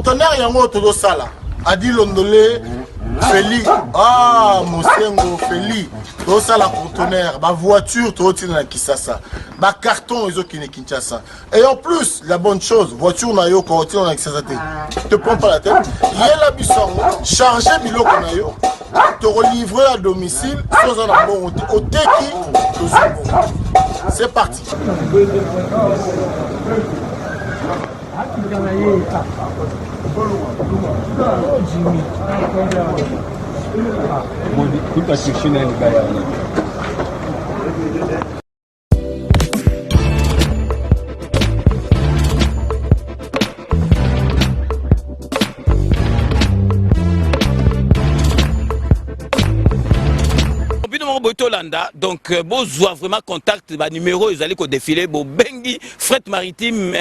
conteneur yango todo sala adi londolé Feli Mosengo Feli todo sala conteneur ba voiture todo tina Kisasa ba carton ezo kine Kinshasa et en plus la bonne chose voiture na yo ko tina Kisasa te prends pas la tête yela bisongo charger biloko na yo te relivrer à domicile sans un bon au teki c'est parti. Donc, besoin vraiment contact, numéro, ils allaient défiler, bengi, fret maritime,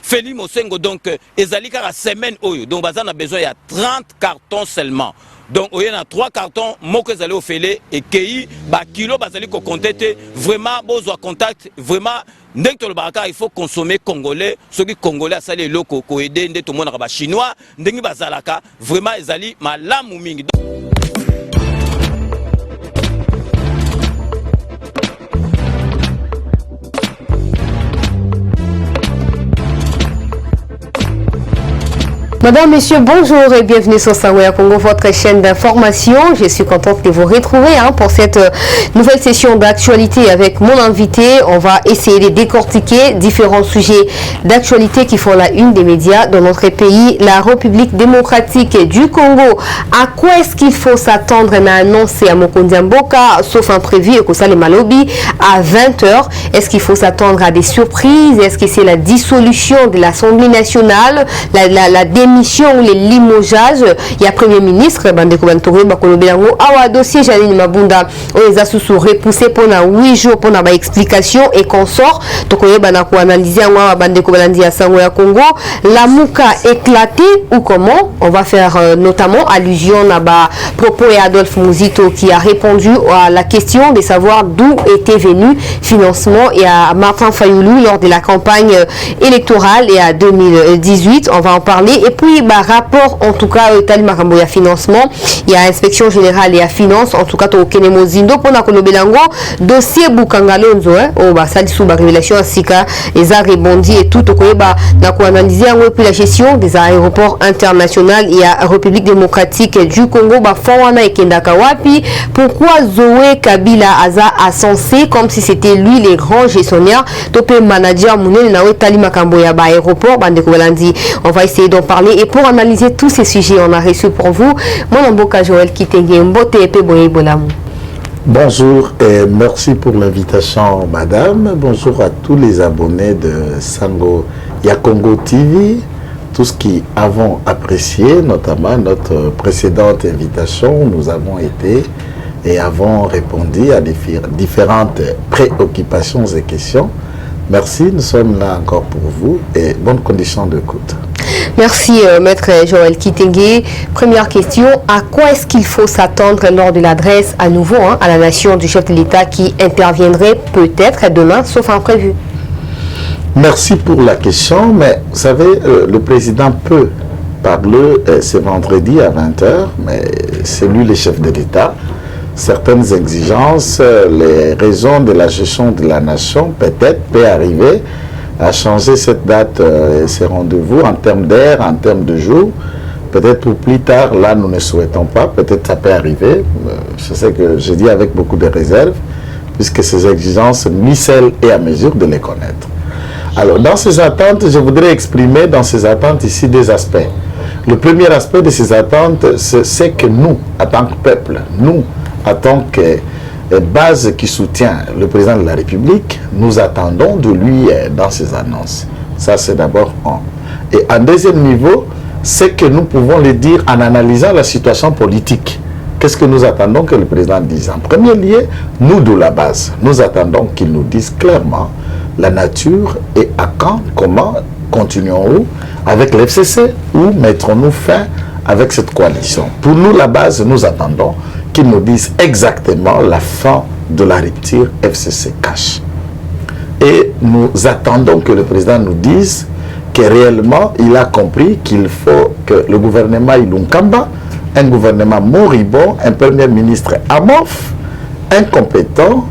Feli Mosengo, donc, ils allaient à semaine, donc, on a besoin, il y a 30 cartons seulement. Donc, il y a 3 cartons, moi que allez au Félé, et qui, kilo, allez compter, vraiment, besoin contact, vraiment, dès que le baraka, il faut consommer congolais, ceux qui congolais, ça les locaux, qui aident tout le monde, chinois, dès que bazalaka, vraiment, ils allaient, ma lame ou mingi. Madame, Monsieur, bonjour et bienvenue sur Sangweya Congo, votre chaîne d'information. Je suis contente de vous retrouver pour cette nouvelle session d'actualité avec mon invité. On va essayer de décortiquer différents sujets d'actualité qui font la une des médias dans notre pays, la République démocratique du Congo. À quoi est-ce qu'il faut s'attendre? On a annoncé à Mokondiamboka, sauf imprévu, et que ça les malobi, à 20h. Est-ce qu'il faut s'attendre à des surprises? Est-ce que c'est la dissolution de l'Assemblée nationale, la démission ou les limogeages? Il y a Premier ministre Bandeko Bantouré Bakolobelango awa dossier Janine Mabunda oeza sous repoussé pendant 8 jours pour une explication et qu'on sort donc on va analyser awa Bandeko Balandi à Sangweya Congo. La mouka éclaté ou comment? On va faire notamment allusion à propos et Adolphe Mouzito qui a répondu à la question de savoir d'où était venu financement et à Martin Fayoulou lors de la campagne électorale et à 2018. On va en parler. Et puis, rapport, en tout cas, Tali Makambo, il y a financement, il y a inspection générale, il y a finance, en tout cas, au Kenemo Zindo, pour la Kolobelango, dossier Boukangalonzo, ça sous la révélation, ainsi que les a rebondi et tout, on a analysé puis la gestion des aéroports internationaux et la République démocratique du Congo, Fawana et Kendakawapi, pourquoi Zoé Kabila a censé, comme si c'était lui le grand gestionnaire, topé manager, Mounel, Nawe Tali Makambo, il y a aéroport, on va essayer d'en parler. Et pour analyser tous ces sujets, on a reçu pour vous mon Mboka Joël Kitenge Mbote Epe Boye Bolamou. Bonjour et merci pour l'invitation, madame. Bonjour à tous les abonnés de Sangweya Congo TV, tous qui avons apprécié notamment notre précédente invitation. Nous avons été et avons répondu à différentes préoccupations et questions. Merci, nous sommes là encore pour vous et bonnes conditions d'écoute. Merci, maître Joël Kitenge. Première question, à quoi est-ce qu'il faut s'attendre lors de l'adresse à nouveau à la nation du chef de l'État qui interviendrait peut-être demain, sauf imprévu? Merci pour la question, mais vous savez, le président peut parler ce vendredi à 20h, mais c'est lui le chef de l'État. Certaines exigences, les raisons de la gestion de la nation, peut-être, peut arriver à changer cette date, ces rendez-vous en termes d'heure, en termes de jour. Peut-être pour plus tard, là nous ne souhaitons pas, peut-être ça peut arriver. Je sais que je dis avec beaucoup de réserve, puisque ces exigences, ni celles et à mesure de les connaître. Alors dans ces attentes, je voudrais exprimer dans ces attentes ici deux aspects. Le premier aspect de ces attentes, c'est que nous, en tant que peuple, nous, en tant que base qui soutient le président de la République, nous attendons de lui dans ses annonces. Ça, c'est d'abord un. Et en deuxième niveau, c'est que nous pouvons le dire en analysant la situation politique. Qu'est-ce que nous attendons que le président dise? En premier lieu, nous de la base, nous attendons qu'il nous dise clairement la nature et à quand, comment continuons-nous avec l'FCC ou mettrons-nous fin avec cette coalition. Pour nous, la base, nous attendons qu'ils nous disent exactement la fin de la rupture FCC cash. Et nous attendons que le président nous dise que réellement, il a compris qu'il faut que le gouvernement Ilunkamba, un gouvernement moribond, un premier ministre amorphe, incompétent,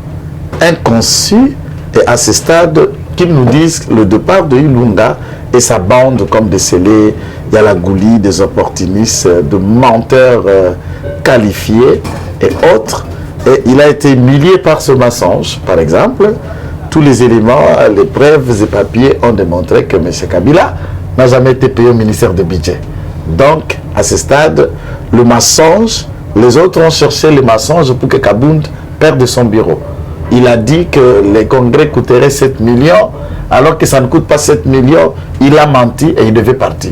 inconçu, et à ce stade, qu'ils nous disent le départ de Ilunga et sa bande comme décelés, il y a la goulie des opportunistes, de menteurs qualifiés et autres. Et il a été humilié par ce mensonge, par exemple. Tous les éléments, les preuves et papiers ont démontré que M. Kabila n'a jamais été payé au ministère du Budget. Donc, à ce stade, le mensonge, les autres ont cherché les mensonges pour que Kabound perde son bureau. Il a dit que les congrès coûteraient 7 millions, alors que ça ne coûte pas 7 millions. Il a menti et il devait partir.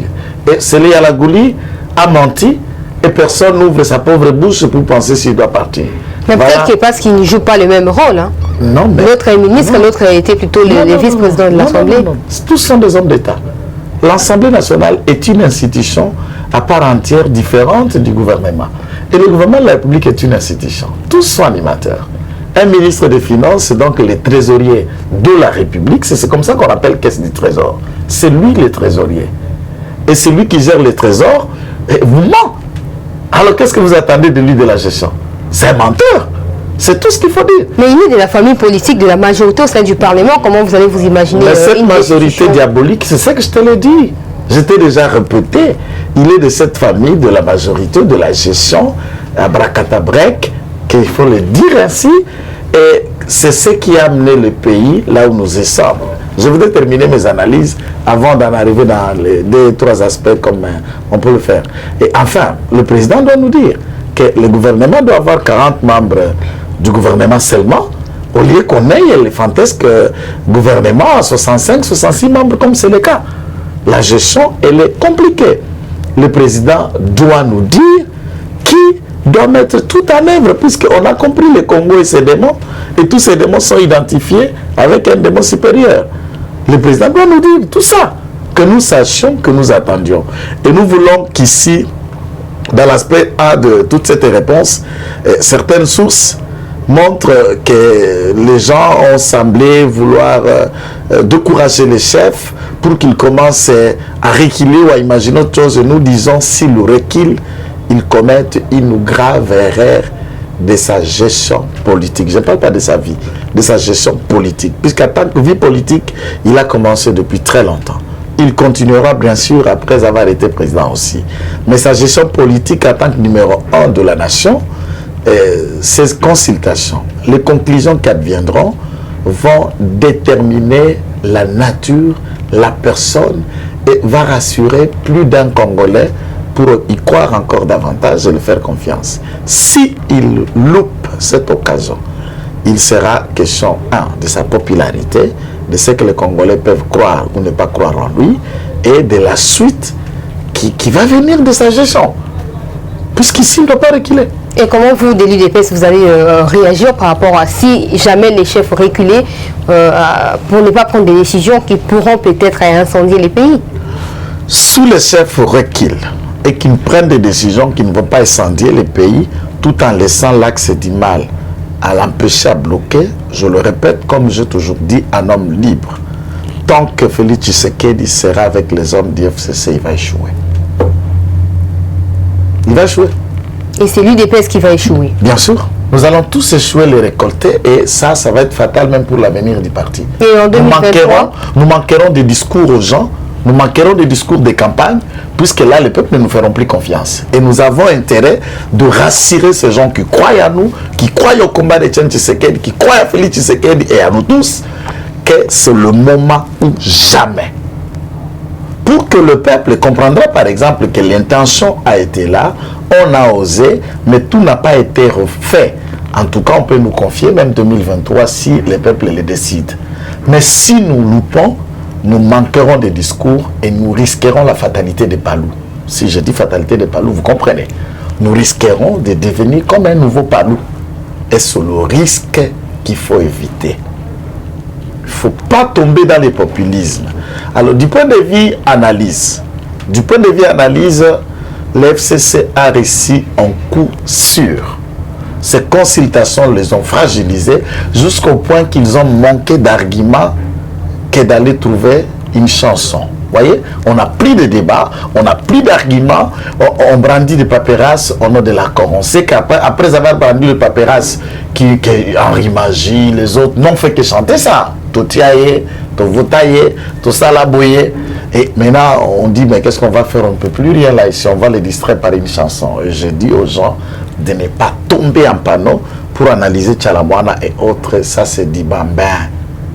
Et Sélé Alagouli a menti et personne n'ouvre sa pauvre bouche pour penser s'il doit partir. Mais voilà. peut-être que parce qu'il ne joue pas le même rôle. Hein. Non, mais... L'autre est ministre, l'autre a été plutôt le vice-président de l'Assemblée. Tous sont des hommes d'État. L'Assemblée nationale est une institution à part entière différente du gouvernement. Et le gouvernement de la République est une institution. Tous sont animateurs. Un ministre des Finances, c'est donc le trésorier de la République. C'est comme ça qu'on appelle caisse du trésor. C'est lui le trésorier. Et celui qui gère le trésor vous ment. Alors qu'est-ce que vous attendez de lui de la gestion? C'est un menteur. C'est tout ce qu'il faut dire. Mais il est de la famille politique, de la majorité au sein du Parlement. Comment vous allez vous imaginer cette majorité diabolique, c'est ça que je te l'ai dit. Je t'ai déjà répété. Il est de cette famille, de la majorité, de la gestion, abracadabrec, qu'il faut le dire ainsi. Et c'est ce qui a amené le pays là où nous y sommes. Je voudrais terminer mes analyses avant d'en arriver dans les 2-3 aspects comme on peut le faire. Et enfin, le président doit nous dire que le gouvernement doit avoir 40 membres du gouvernement seulement, au lieu qu'on ait les fantasques gouvernements à 65-66 membres comme c'est le cas. La gestion, elle est compliquée. Le président doit nous dire qui doit mettre tout en œuvre, puisqu'on a compris le Congo et ses démons, et tous ces démons sont identifiés avec un démon supérieur. Le président doit nous dire tout ça, que nous sachions, que nous attendions. Et nous voulons qu'ici, dans l'aspect A de toute cette réponse, certaines sources montrent que les gens ont semblé vouloir décourager les chefs pour qu'ils commencent à reculer ou à imaginer autre chose. Et nous disons, s'ils reculent, ils commettent une grave erreur de sa gestion politique. Je ne parle pas de sa vie, de sa gestion politique. Puisqu'en tant que vie politique, il a commencé depuis très longtemps. Il continuera bien sûr après avoir été président aussi. Mais sa gestion politique en tant que numéro 1 de la nation, ces consultations, les conclusions qui adviendront vont déterminer la nature, la personne et va rassurer plus d'un Congolais pour y croire encore davantage et lui faire confiance. Si il loupe cette occasion, il sera question, de sa popularité, de ce que les Congolais peuvent croire ou ne pas croire en lui, et de la suite qui va venir de sa gestion. Puisqu'ici, il ne doit pas reculer. Et comment vous, de l'UDPS, vous allez réagir par rapport à si jamais les chefs reculaient pour ne pas prendre des décisions qui pourront peut-être incendier les pays? Si les chefs reculent et qu'ils prennent des décisions qui ne vont pas incendier les pays, tout en laissant l'axe du mal à l'empêcher à bloquer, je le répète, comme j'ai toujours dit, un homme libre. Tant que Félix Tshisekedi sera avec les hommes du FCC, il va échouer. Il va échouer. Et c'est l'UDPS qui va échouer. Bien sûr. Nous allons tous échouer, les récolter, et ça va être fatal même pour l'avenir du parti. Et en 2023, nous manquerons des discours aux gens, nous manquerons des discours de campagne, puisque là, les peuples ne nous feront plus confiance. Et nous avons intérêt de rassurer ces gens qui croient à nous, qui croient au combat de Etienne Tshisekedi, qui croient à Félix Tshisekedi et à nous tous, que c'est le moment ou jamais. Pour que le peuple comprendra, par exemple, que l'intention a été là, on a osé, mais tout n'a pas été refait. En tout cas, on peut nous confier, même 2023, si le peuple le décide. Mais si nous loupons, nous manquerons des discours et nous risquerons la fatalité de Palou. Si je dis fatalité de Palou, vous comprenez. Nous risquerons de devenir comme un nouveau Palou. Et c'est le risque qu'il faut éviter. Il ne faut pas tomber dans le populisme. Alors, du point de vue analyse, le FCC a réussi un coup sûr. Ces consultations les ont fragilisés jusqu'au point qu'ils ont manqué d'arguments que d'aller trouver une chanson. voyez, on a pris des débats, on a pris d'arguments, on brandit des papérasses au nom de l'accord. On sait qu'après avoir brandi le papérasse, qui Henri Magie, les autres n'ont fait que chanter ça. Tout tiaye, tout votaye, tout salaboye. Et maintenant, on dit, mais qu'est-ce qu'on va faire? On ne peut plus rien là ici, on va les distraire par une chanson. Et je dis aux gens de ne pas tomber en panneau pour analyser Tchalamouana et autres. Ça, c'est dit, ben,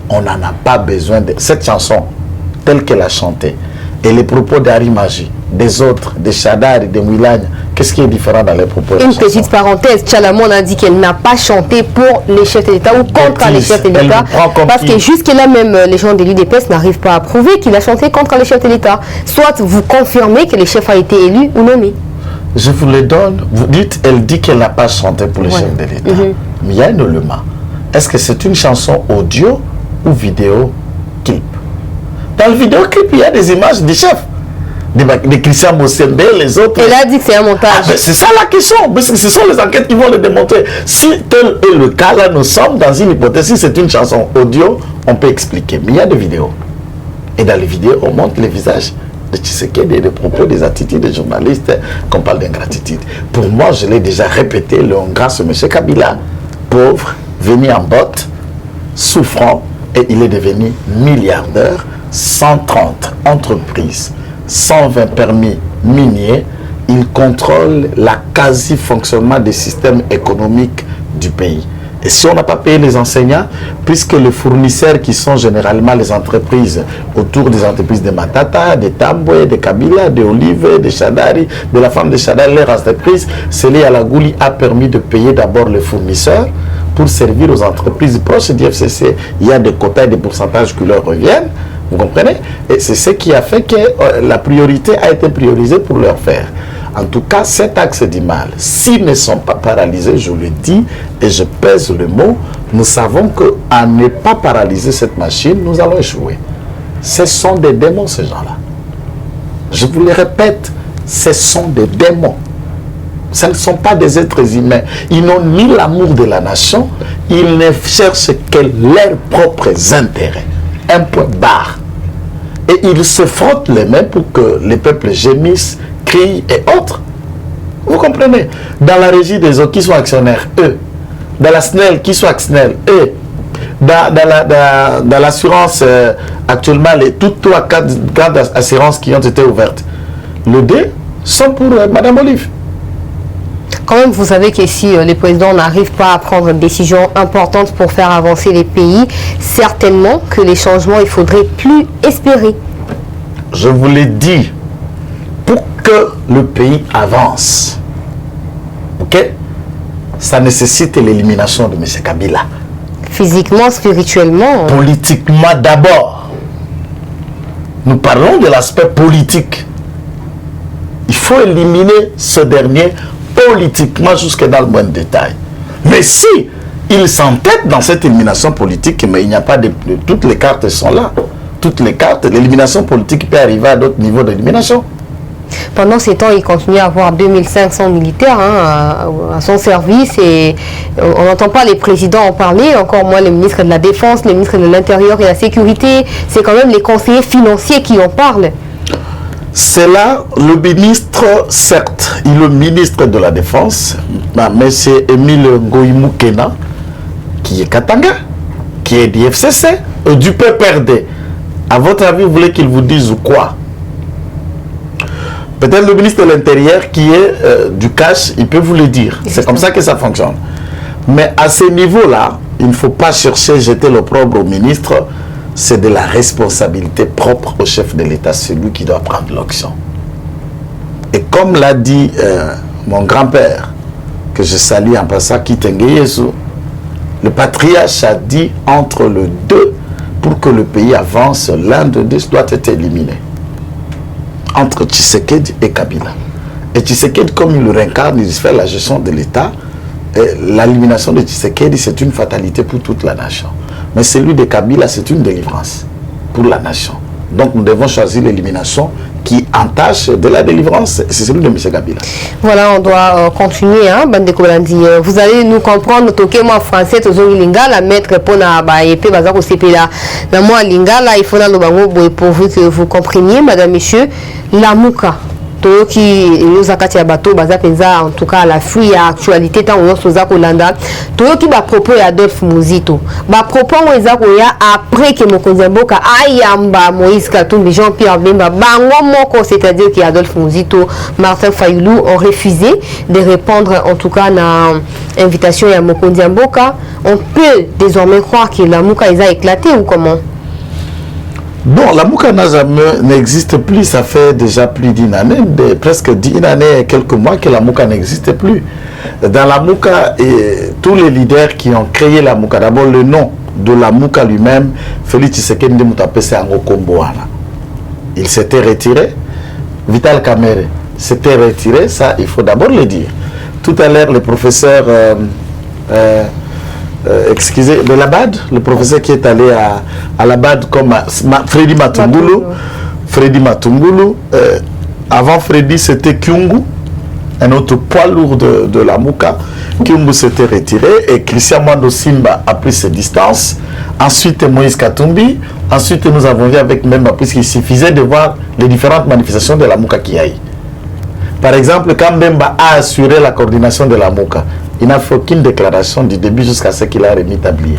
on n'en a pas besoin de cette chanson telle qu'elle a chanté. Et les propos d'Henri Magie, des autres, des Chadari, des Mouilagne, qu'est-ce qui est différent dans les propos? Une petite parenthèse, Tchalamouana a dit qu'elle n'a pas chanté pour les chefs de l'État ou contre les chefs de l'État. Parce que jusque-là, même les gens de l'UDPS n'arrivent pas à prouver qu'il a chanté contre les chefs de l'État. Soit vous confirmez que les chefs a été élu ou nommé. Je vous le donne. Vous dites, elle dit qu'elle n'a pas chanté pour les chefs de l'État. Mais il y a un élément. Est-ce que c'est une chanson audio ou vidéo clip? Dans le vidéoclip, il y a des images des chefs. De Christian Mosembe, les autres. Elle a dit que c'est un montage. C'est ça la question. Parce que ce sont les enquêtes qui vont le démontrer. Si tel est le cas, là, nous sommes dans une hypothèse. Si c'est une chanson audio, on peut expliquer. Mais il y a des vidéos. Et dans les vidéos, on montre les visages de Tshisekedi, des propos, des attitudes des journalistes, qu'on parle d'ingratitude. Pour moi, je l'ai déjà répété, le grâce à M. Kabila, pauvre, venu en botte, souffrant, et il est devenu milliardaire. 130 entreprises, 120 permis miniers, il contrôle la quasi-fonctionnement des systèmes économiques du pays. Et si on n'a pas payé les enseignants, puisque les fournisseurs qui sont généralement les entreprises autour des entreprises de Matata, de Tambwe, de Kabila, de Olive, de Chadari, de la femme de Chadari, les entreprises, Célie Alagouli a permis de payer d'abord les fournisseurs pour servir aux entreprises proches du FCC. Il y a des quotas et des pourcentages qui leur reviennent. Vous comprenez? Et c'est ce qui a fait que la priorité a été priorisée pour leur faire. En tout cas, cet axe du mal, s'ils ne sont pas paralysés, je le dis et je pèse le mot, nous savons qu'à ne pas paralyser cette machine, nous allons échouer. Ce sont des démons, ces gens-là. Je vous le répète, ce sont des démons. Ce ne sont pas des êtres humains. Ils n'ont ni l'amour de la nation, ils ne cherchent que leurs propres intérêts. Un point barre. Et ils se frottent les mains pour que les peuples gémissent, crient et autres. Vous comprenez? Dans la régie des eaux, qui sont actionnaires? Eux. Dans la SNEL, qui sont actionnaires? Eux. Dans l'assurance, actuellement, toutes 3-4 grandes assurances qui ont été ouvertes. Le D sont pour Madame Olive. Quand même, vous savez que si les présidents n'arrivent pas à prendre une décision importante pour faire avancer les pays, certainement que les changements, il faudrait plus espérer. Je vous l'ai dit, pour que le pays avance, ok, ça nécessite l'élimination de M. Kabila. Physiquement, spirituellement. Politiquement d'abord. Nous parlons de l'aspect politique. Il faut éliminer ce dernier politiquement jusque dans le moindre détail. Mais si il s'entête dans cette élimination politique, mais il n'y a pas de... Toutes les cartes sont là. Toutes les cartes, l'élimination politique peut arriver à d'autres niveaux d'élimination. Pendant ces temps, il continue à avoir 2500 militaires à son service et on n'entend pas les présidents en parler, encore moins les ministres de la Défense, les ministres de l'Intérieur et de la Sécurité. C'est quand même les conseillers financiers qui en parlent. C'est là le ministre, certes, il est le ministre de la Défense, mais c'est Émile Ngoïmou Kena, qui est Katanga, qui est du FCC, du PPRD. À votre avis, vous voulez qu'il vous dise quoi? Peut-être le ministre de l'Intérieur qui est du cash, il peut vous le dire. C'est comme ça que ça fonctionne. Mais à ce niveau-là, il ne faut pas chercher, jeter l'opprobre au ministre. C'est de la responsabilité propre au chef de l'État, c'est lui qui doit prendre l'action. Et comme l'a dit mon grand-père, que je salue en passant, Kitenge Yesu, le patriarche a dit entre le deux, pour que le pays avance, l'un de deux doit être éliminé. Entre Tshisekedi et Kabila. Et Tshisekedi, comme il le réincarne, il fait la gestion de l'État. L'élimination de Tshisekedi, c'est une fatalité pour toute la nation. Mais celui de Kabila, c'est une délivrance pour la nation. Donc nous devons choisir l'élimination qui entache de la délivrance. C'est celui de M. Kabila. Voilà, on doit continuer, hein, Bande Kolandi. Vous allez nous comprendre, toqué moi français, tozo lingala, mettre pour na ba épée, bazar au CPLA. Mais moi lingala, il faut dans le bango pour que vous compreniez, madame, monsieur, la mouka. Qui nous a katia bateau baza penza en tout cas la fuite à actualité tant on soza kolanda to qui ba propos ya Adolphe Muzito ba propos weza ko ya après que Mokonzi Mboka ayamba Moïse Katumbi Jean-Pierre Bemba bango moko, c'est-à-dire que Adolphe Muzito Martin Fayulu ont refusé de répondre en tout cas à invitation ya Mokonzi Mboka. On peut désormais croire que la mouka a éclaté ou comment? Bon, la Mouka n'existe plus, ça fait déjà plus d'une année, presque une année et quelques mois que la Mouka n'existe plus. Dans la Mouka, tous les leaders qui ont créé la Mouka, d'abord le nom de la Mouka lui-même, Félix Tshisekedi Moutapese Ango Komboana. Il s'était retiré, Vital Kamerhe s'était retiré, ça il faut d'abord le dire. Tout à l'heure, le professeur... excusez, de l'Abad, le professeur qui est allé à l'Abad comme Freddy Matungulu. Freddy Matungulu. Avant Freddy, c'était Kyungu, un autre poids lourd de la Mouka. Kyungu s'était retiré et Christian Mwando Simba a pris ses distances. Ensuite, Moïse Katumbi. Ensuite, nous avons vu avec Memba, puisqu'il suffisait de voir les différentes manifestations de la Mouka qui aillent. Par exemple, quand Memba a assuré la coordination de la Mouka, il n'a fait aucune déclaration du début jusqu'à ce qu'il a remis tablier.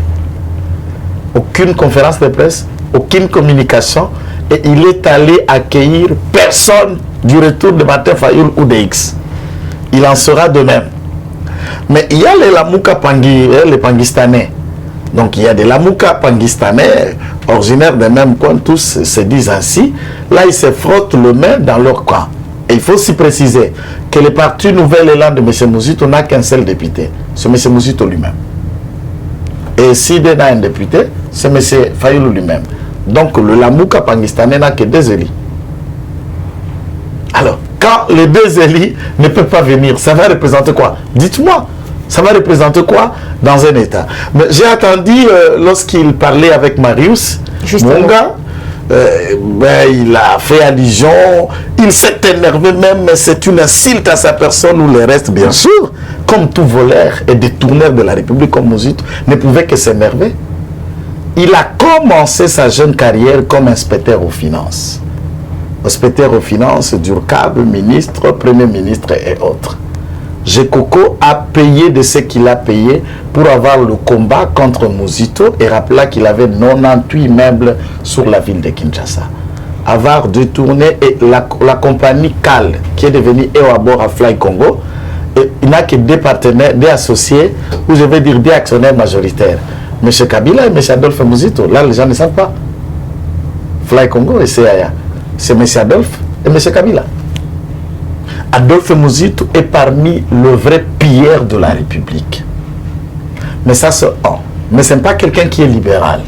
Aucune conférence de presse, aucune communication, et il est allé accueillir personne du retour de Martin Fayulu ou de X. Il en sera de même. Mais il y a les Lamouka les Pangistanais. Donc il y a des Lamouka Pangistanais, originaires des mêmes coins, tous se disent ainsi. Là, ils se frottent le main dans leur coin. Et il faut aussi préciser que le parti Nouvel Élan de M. Muzito n'a qu'un seul député, c'est M. Muzito lui-même. Et s'il a un député, c'est M. Fayulu lui-même. Donc le Lamouka Pangistanais n'a que 2 élus. Alors, quand les 2 élus ne peuvent pas venir, ça va représenter quoi? Dites-moi, ça va représenter quoi dans un État? Mais j'ai attendu lorsqu'il parlait avec Marius Monga. Il a fait allusion, il s'est énervé même, mais c'est une insulte à sa personne ou le reste, bien sûr, comme tout voleur et détourneur de la République comme Muzito, ne pouvait que s'énerver. Il a commencé sa jeune carrière comme inspecteur aux finances. Inspecteur aux finances, Durkab, ministre, premier ministre et autres. Gekoko a payé de ce qu'il a payé pour avoir le combat contre Muzito et rappela qu'il avait 98 immeubles sur la ville de Kinshasa. Avoir détourné et la compagnie CAL qui est devenue Ewabor à Fly Congo, et il n'a que 2 partenaires, 2 associés, ou je vais dire 2 actionnaires majoritaires. M. Kabila et M. Adolphe Muzito. Là, les gens ne savent pas. Fly Congo et CAA. C'est M. Adolphe et M. Kabila. Adolphe Muzito est parmi le vrai pilleur de la République. Mais ça, c'est un. Mais ce n'est pas quelqu'un qui est libéral.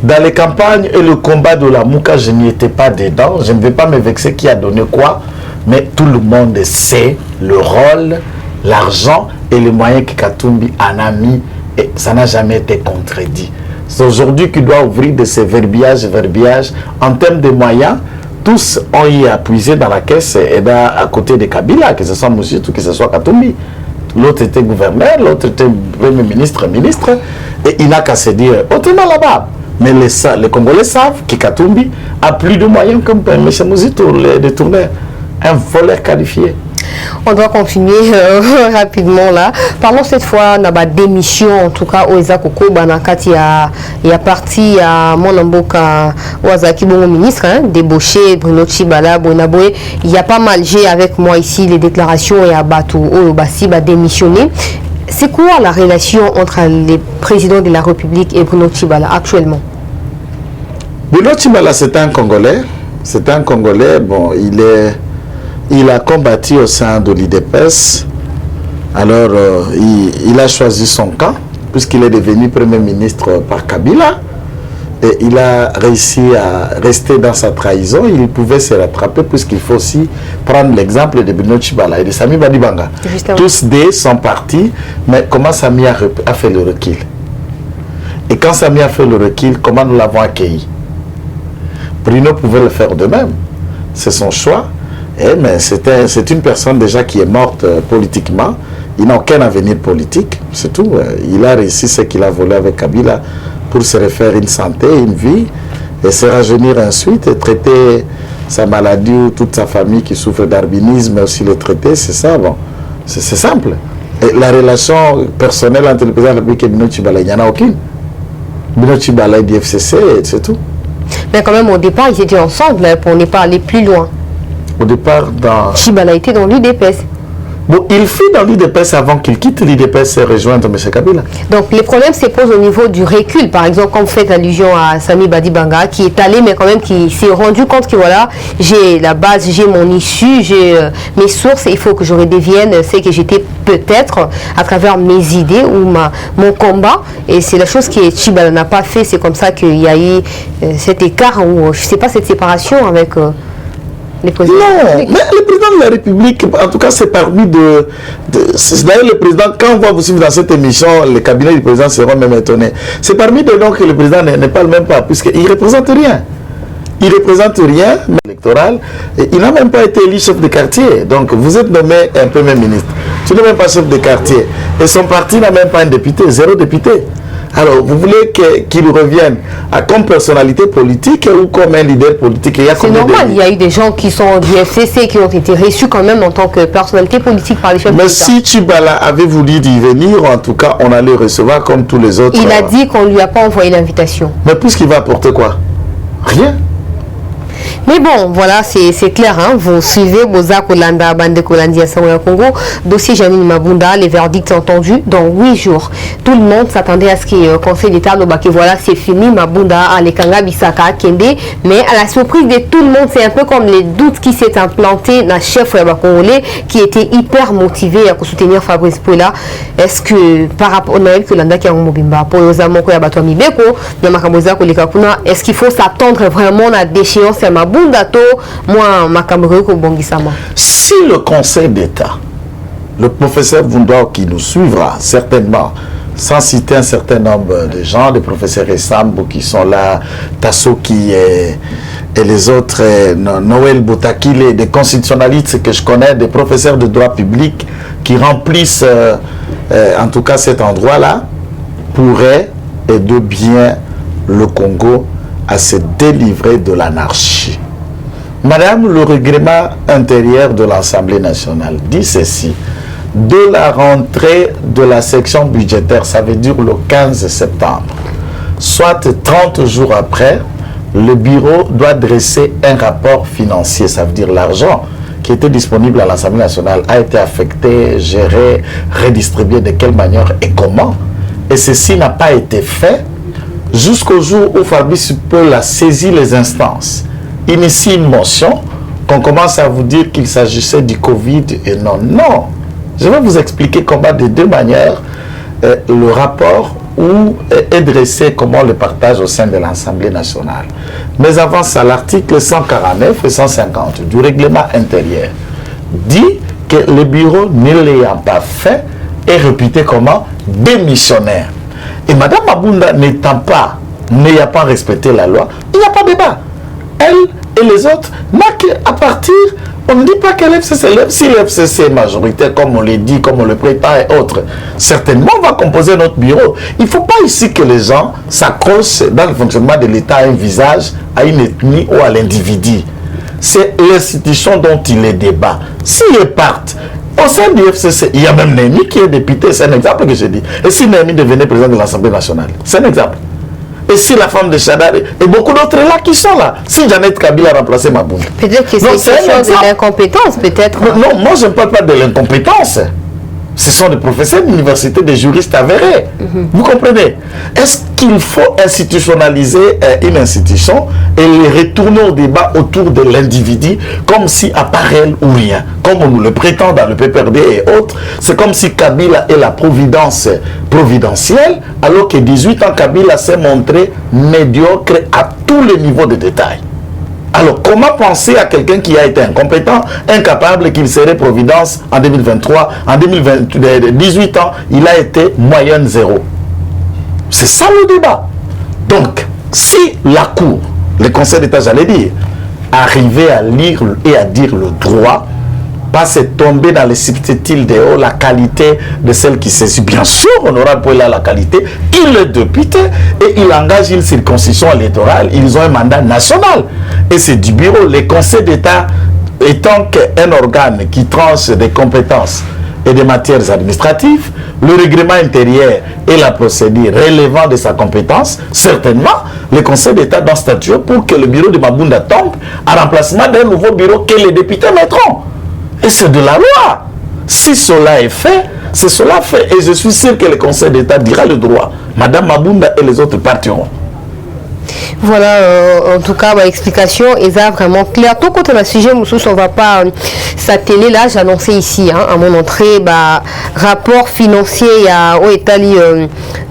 Dans les campagnes et le combat de la Mouka, je n'y étais pas dedans. Je ne vais pas me vexer qui a donné quoi. Mais tout le monde sait le rôle, l'argent et les moyens que Katumbi en a mis. Et ça n'a jamais été contredit. C'est aujourd'hui qu'il doit ouvrir de ces verbiages. En termes de moyens, tous ont y puisé dans la caisse et à côté de Kabila, que ce soit Muzito, que ce soit Katumbi. L'autre était gouverneur, l'autre était premier ministre, et il n'a qu'à se dire autrement là-bas. Mais les Congolais savent que Katumbi a plus de moyens comme M. Muzito, le détourneur, un voleur qualifié. On doit continuer rapidement là. Parlons cette fois de la démission, en tout cas, au Ezakoko, Banakati, il y a parti à Monamboka, Ouazaki, bon ministre, hein, débauché, Bruno Tshibala, Bonaboé. Il y a pas mal, j'ai avec moi ici les déclarations et à Batou, Obasi, va démissionner. C'est quoi la relation entre les présidents de la République et Bruno Tshibala actuellement? Bruno Tshibala, c'est un Congolais. C'est un Congolais, bon, il a combattu au sein de l'IDPS. Alors, il a choisi son camp, puisqu'il est devenu Premier ministre par Kabila. Et il a réussi à rester dans sa trahison. Il pouvait se rattraper, puisqu'il faut aussi prendre l'exemple de Bruno Tshibala et de Sami Badibanga. Tous deux sont partis, mais comment Sami a fait le recul? Et quand Sami a fait le recul, comment nous l'avons accueilli? Bruno pouvait le faire de même. C'est son choix. Mais c'est une personne déjà qui est morte politiquement. Il n'a aucun avenir politique, c'est tout. Il a réussi ce qu'il a volé avec Kabila pour se refaire une santé, une vie, et se rajeunir ensuite et traiter sa maladie ou toute sa famille qui souffre d'albinisme, mais aussi le traiter, c'est ça, bon. C'est simple. Et la relation personnelle entre le président de la République et Bruno Tshibala, il n'y en a aucune. Bruno Tshibala est du FCC, c'est tout. Mais quand même, au départ, ils étaient ensemble pour ne pas aller plus loin. Au départ, Tshibala était dans l'UDPS. Bon, il fut dans l'UDPS avant qu'il quitte l'UDPS et rejoindre M. Kabila. Donc les problèmes se posent au niveau du recul. Par exemple, quand vous faites allusion à Sami Badibanga, qui est allé, mais quand même qui s'est rendu compte que voilà, j'ai la base, j'ai mon issue, j'ai mes sources, il faut que je redevienne ce que j'étais peut-être à travers mes idées ou mon combat. Et c'est la chose que Tshibala n'a pas fait. C'est comme ça qu'il y a eu cet écart, ou je ne sais pas, cette séparation avec... Non, mais le président de la République, en tout cas, c'est parmi c'est d'ailleurs le président, quand on va vous suivre dans cette émission, les cabinets du président seront même étonnés. C'est parmi des noms que le président ne parle même pas, puisqu'il ne représente rien. Il ne représente rien, mais électoral, et il n'a même pas été élu chef de quartier. Donc, vous êtes nommé un premier ministre. Tu n'es même pas chef de quartier. Et son parti n'a même pas un député, 0 député. Alors, vous voulez qu'il revienne comme personnalité politique ou comme un leader politique? C'est normal, il y a eu des gens qui sont du FCC qui ont été reçus quand même en tant que personnalité politique par les chefs d'État. Mais si Tshibala avait voulu y venir, en tout cas, on allait recevoir comme tous les autres. Il a dit qu'on ne lui a pas envoyé l'invitation. Mais puisqu'il va apporter quoi? Rien. Mais bon, voilà, c'est clair, hein. Vous suivez Boza Kolanda, Bande Kolandia Samoya Congo, dossier Janine Mabunda, les verdicts entendus dans 8 jours. Tout le monde s'attendait à ce que le Conseil d'État le baquet, voilà, c'est fini, Mabunda, Alekanga, Bisaka, Kende. Mais à la surprise de tout le monde, c'est un peu comme les doutes qui s'est implanté dans le chef Congolais, qui était hyper motivé à soutenir Fabrice Pouela. Est-ce que par rapport à Noël Kolanda qui a un mobimba, pour les amants qui a battu Mibeko, est-ce qu'il faut s'attendre vraiment à la déchéance à Mabunda? Si le Conseil d'État, le professeur Vundao qui nous suivra certainement, sans citer un certain nombre de gens, des professeurs Essambo qui sont là, Tassoki et les autres, Noël Boutakile, des constitutionnalistes que je connais, des professeurs de droit public qui remplissent en tout cas cet endroit-là, pourraient aider bien le Congo à se délivrer de l'anarchie. Madame, le règlement intérieur de l'Assemblée nationale dit ceci: de la rentrée de la section budgétaire, ça veut dire le 15 septembre, soit 30 jours après, le bureau doit dresser un rapport financier, ça veut dire l'argent qui était disponible à l'Assemblée nationale a été affecté, géré, redistribué de quelle manière et comment. Et ceci n'a pas été fait jusqu'au jour où Fabrice Pouela a saisi les instances, initie une motion, qu'on commence à vous dire qu'il s'agissait du Covid et non. Non, je vais vous expliquer comment de deux manières le rapport est dressé, comment on le partage au sein de l'Assemblée nationale. Mais avant ça, l'article 149 et 150 du règlement intérieur dit que le bureau, ne l'ayant pas fait, est réputé comment? Démissionnaire. Et Mme Mabunda n'ayant pas respecté la loi, il n'y a pas de débat. Elle et les autres n'a qu'à partir. On ne dit pas que l'FCC, si l'FCC est majoritaire, comme on le dit, comme on le prétend et autres, certainement on va composer notre bureau. Il ne faut pas ici que les gens s'accrochent dans le fonctionnement de l'État à un visage, à une ethnie ou à l'individu. C'est l'institution dont il est débat. S'ils partent, au sein du FCC, il y a même Némi qui est député, c'est un exemple que je dis. Et si Némi devenait président de l'Assemblée nationale, c'est un exemple. Et si la femme de Chadar et beaucoup d'autres là qui sont là, si Janet Kabila a remplacé Mabunda. Peut-être que c'est une question de l'incompétence, peut-être. Non, moi je ne parle pas de l'incompétence. Ce sont des professeurs d'université, des juristes avérés. Vous comprenez? Est-ce qu'il faut institutionnaliser une institution et les retourner au débat autour de l'individu comme si à part elle ou rien? Comme on nous le prétend dans le PPRD et autres, c'est comme si Kabila est la providence providentielle, alors que 18 ans, Kabila s'est montré médiocre à tous les niveaux de détail. Alors, comment penser à quelqu'un qui a été incompétent, incapable, qu'il serait providence en 2023, en 2018 ans, il a été moyenne 0. C'est ça le débat. Donc, si la Cour le Conseil d'État, j'allais dire, arriver à lire et à dire le droit, pas se tomber dans les subtilités de la qualité de celle qui saisit. Bien sûr, honorable Poel a la qualité, il est député et il engage une circonscription électorale. Ils ont un mandat national. Et c'est du bureau. Le Conseil d'État étant qu'un organe qui tranche des compétences et des matières administratives, le règlement intérieur et la procédure relevant de sa compétence, certainement, le Conseil d'État doit statuer pour que le bureau de Mabunda tombe en remplacement d'un nouveau bureau que les députés mettront. Et c'est de la loi. Si cela est fait, c'est cela fait. Et je suis sûr que le Conseil d'État dira le droit. Madame Mabunda et les autres partiront. Voilà, en tout cas, explication est vraiment claire. Tout côté le sujet, on ne va pas s'atteler là. J'ai annoncé ici, à mon entrée, rapport financier au État,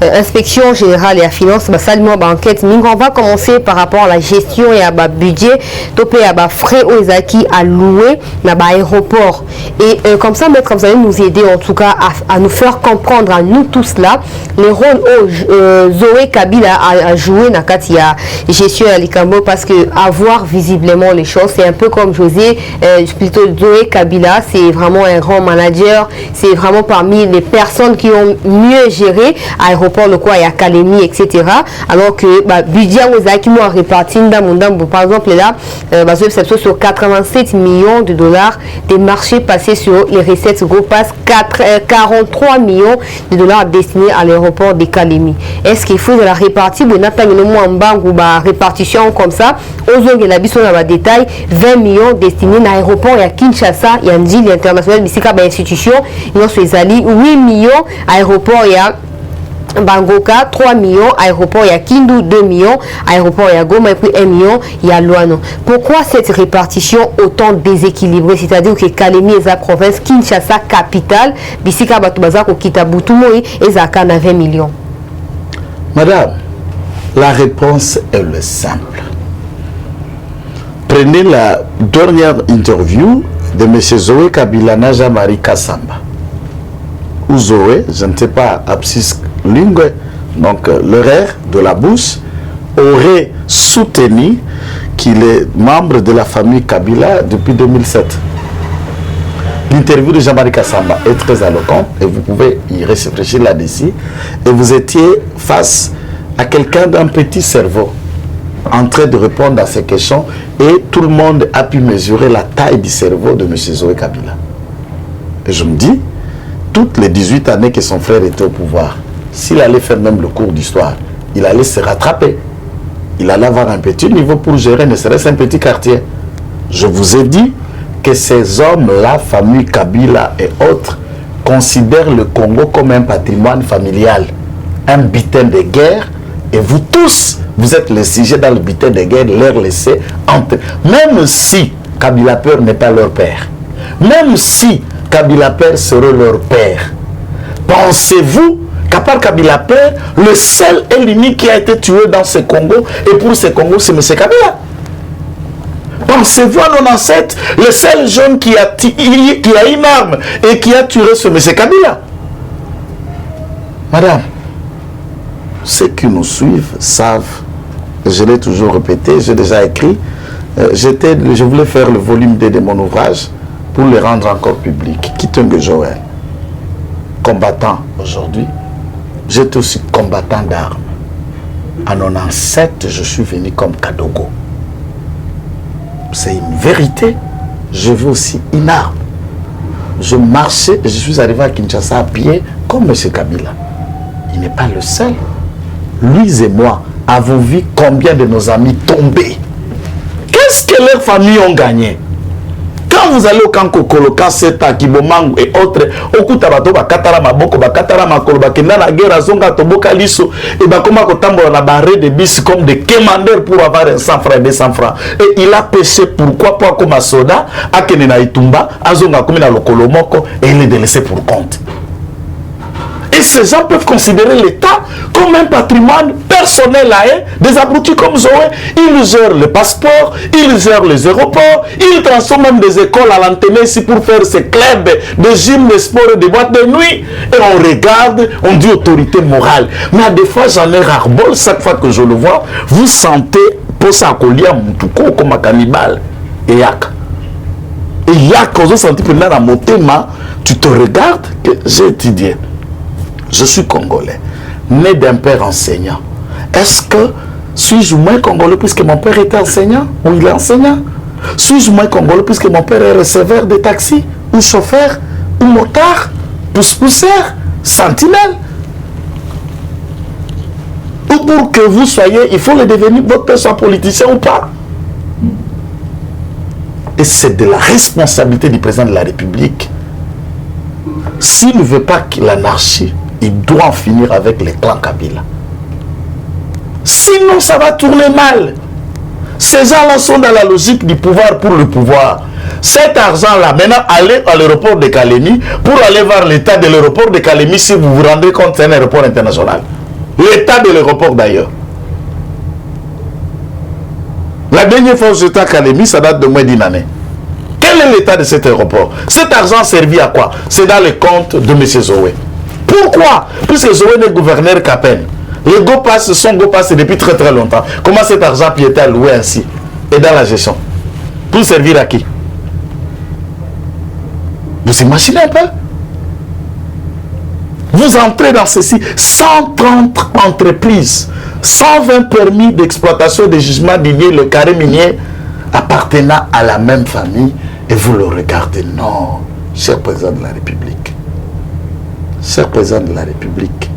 inspection générale et à finance, salement enquête. On va commencer par rapport à la gestion et à budget, topé à frais aux acquis à louer dans l'aéroport. Et comme ça, maître, vous allez nous aider en tout cas à nous faire comprendre à nous tous là les rôles Zoé Kabila a joué dans Katia gestion à l'Ikambo, parce que avoir visiblement les choses, c'est un peu comme José, plutôt Zoé Kabila, c'est vraiment un grand manager, c'est vraiment parmi les personnes qui ont mieux géré aéroport, le quoi, et académie, etc. Alors que budget qui m'ont réparti par exemple là, sur 87 millions de dollars des marchés passés sur les recettes gros passe 43 millions de dollars destinés à l'aéroport de Kalemi. Est-ce qu'il faut de la répartie ou répartition comme ça, aux on a un détail 20 millions destinés à l'aéroport à Kinshasa, il y a une île internationale, institution, il y a 8 millions à l'aéroport, il y a Bangoka, 3 millions, aéroport, il y a Kindu, 2 millions, aéroport, il y a Goma, et puis 1 million, il y a Luano. Pourquoi cette répartition autant déséquilibrée? C'est-à-dire que Kalemi est la province, Kinshasa, capitale, Bissika Batubaza, Kitabutumoi, et Zaka, 20 millions. Madame, la réponse est le simple. Prenez la dernière interview de M. Zoé Kabila Naja-Marie Kassamba. Ou Zoé, je ne sais pas, abscisse lingue, donc l'horaire de la bouche, aurait soutenu qu'il est membre de la famille Kabila depuis 2007. L'interview de Jean-Marie Kassamba est très éloquente et vous pouvez y réfléchir là-dessus. Et vous étiez face à quelqu'un d'un petit cerveau en train de répondre à ces questions et tout le monde a pu mesurer la taille du cerveau de M. Zoé Kabila. Et je me dis, toutes les 18 années que son frère était au pouvoir, s'il allait faire même le cours d'histoire, il allait se rattraper. Il allait avoir un petit niveau pour gérer, ne serait-ce un petit quartier. Je vous ai dit que ces hommes-là, famille Kabila et autres, considèrent le Congo comme un patrimoine familial, un butin de guerre, et vous tous, vous êtes les sujets dans le butin de guerre, leur laisser entrer. Même si Kabila Père n'est pas leur père, même si Kabila Père serait leur père, pensez-vous qu'à part Kabila Père, le seul et l'unique qui a été tué dans ce Congo, et pour ce Congo, c'est M. Kabila? Pensez-vous à 97, le seul jeune qui a une arme et qui a tué ce M. Kabila? Madame, ceux qui nous suivent savent, je l'ai toujours répété, j'ai déjà écrit, je voulais faire le volume 2 de mon ouvrage pour le rendre encore public. Kitungue Joël, combattant aujourd'hui, j'étais aussi combattant d'armes. En 97, je suis venu comme Kadogo. C'est une vérité. Je veux aussi une arme. Je marchais et je suis arrivé à Kinshasa à pied comme M. Kabila. Il n'est pas le seul. Lui et moi avons vu combien de nos amis tomber. Qu'est-ce que leurs familles ont gagné? Quand vous allez au camp Kokolo, quand c'est à Kibomangu et autres, au Kutabato, Bakatara Maboko, Bakatara Makolo, Bakenda la guerre, Zonga, Toboka Liso, et Bakoma Kotambo, la barre de bis comme des commandeurs pour avoir un 100 francs et 200 francs. Et il a pêché pourquoi, pas comme un soda, à Kenena Itumba, à Zonga, comme dans le Kolomoko, et il est délaissé pour compte. Et ces gens peuvent considérer l'État comme un patrimoine personnel à eux, des abrutis comme Zoé. Ils gèrent le passeport, ils gèrent les aéroports, ils transforment même des écoles à l'antenne ici pour faire ces clubs de gym, de sport et de boîtes de nuit. Et on regarde, on dit autorité morale. Mais à des fois, j'en ai ras-le-bol, chaque fois que je le vois, vous sentez Pour ça, qu'on lit à Moutouko comme un cannibale. Et yak. Et yak, quand on senti pendant la montée, tu te regardes que j'ai étudié. Je suis congolais, né d'un père enseignant. Est-ce que suis-je moins congolais puisque mon père était enseignant ou il est enseignant? Suis-je moins congolais puisque mon père est receveur de taxi ou chauffeur ou motard, pousse-poussière, sentinelle? Ou pour que vous soyez, il faut le devenir, votre père soit politicien ou pas. Et c'est de la responsabilité du président de la République. S'il ne veut pas l'anarchie, il doit en finir avec les clans Kabila. Sinon, ça va tourner mal. Ces gens-là sont dans la logique du pouvoir pour le pouvoir. Cet argent-là, maintenant, allez à l'aéroport de Kalemi pour aller voir l'état de l'aéroport de Kalemi si vous vous rendez compte, c'est un aéroport international. L'état de l'aéroport d'ailleurs. La dernière fois que j'étais à Kalemi, ça date de moins d'une année. Quel est l'état de cet aéroport? Cet argent servi à quoi? C'est dans le compte de M. Zoé. Pourquoi? Puisque Zoé n'est gouverneur qu'à peine. Les go passe, son go passe depuis très très longtemps. Comment cet argent puis était alloué ainsi? Et dans la gestion? Pour servir à qui? Vous imaginez un peu? Vous entrez dans ceci, 130 entreprises, 120 permis d'exploitation des gisements miniers, le carré minier appartenant à la même famille, et vous le regardez. Non, cher président de la République, cher président de la République,